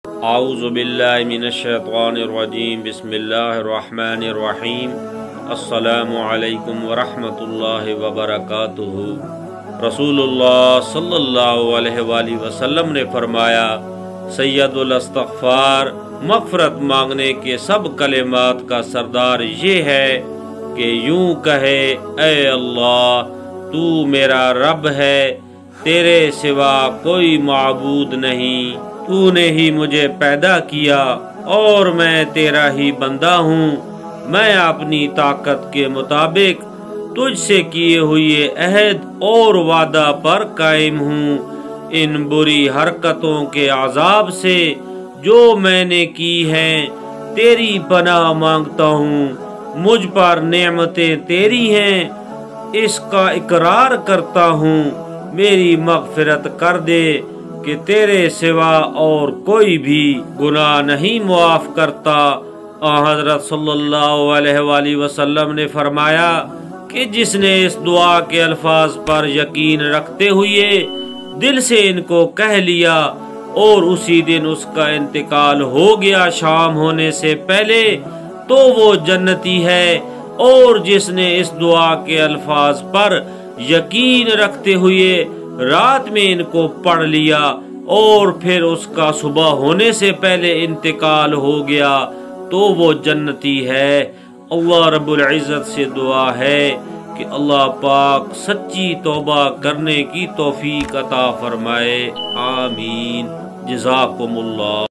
اعوذ باللہ من الشیطان الرجیم بسم اللہ الرحمن الرحیم السلام علیکم ورحمۃ اللہ وبرکاتہ۔ رسول اللہ صلی اللہ علیہ وآلہ وسلم نے فرمایا، سید الاستغفار مغفرت مانگنے کے سب کلمات کا سردار یہ ہے کہ یوں کہے، اے اللہ تو میرا رب ہے، تیرے سوا کوئی معبود نہیں، تو نے ہی مجھے پیدا کیا اور میں تیرا ہی بندہ ہوں، میں اپنی طاقت کے مطابق تجھ سے کیے ہوئے عہد اور وعدہ پر قائم ہوں، ان بری حرکتوں کے عذاب سے جو میں نے کی ہیں تیری پناہ مانگتا ہوں، مجھ پر نعمتیں تیری ہیں اس کا اقرار کرتا ہوں، میری مغفرت کر دے کہ تیرے سوا اور کوئی بھی گناہ نہیں معاف کرتا۔ حضرت صلی اللہ علیہ وآلہ وسلم نے فرمایا کہ جس نے اس دعا کے الفاظ پر یقین رکھتے ہوئے دل سے ان کو کہہ لیا اور اسی دن اس کا انتقال ہو گیا شام ہونے سے پہلے، تو وہ جنتی ہے، اور جس نے اس دعا کے الفاظ پر یقین رکھتے ہوئے رات میں ان کو پڑھ لیا اور پھر اس کا صبح ہونے سے پہلے انتقال ہو گیا تو وہ جنتی ہے۔ اللہ رب العزت سے دعا ہے کہ اللہ پاک سچی توبہ کرنے کی توفیق عطا فرمائے، آمین۔ جزاکم اللہ۔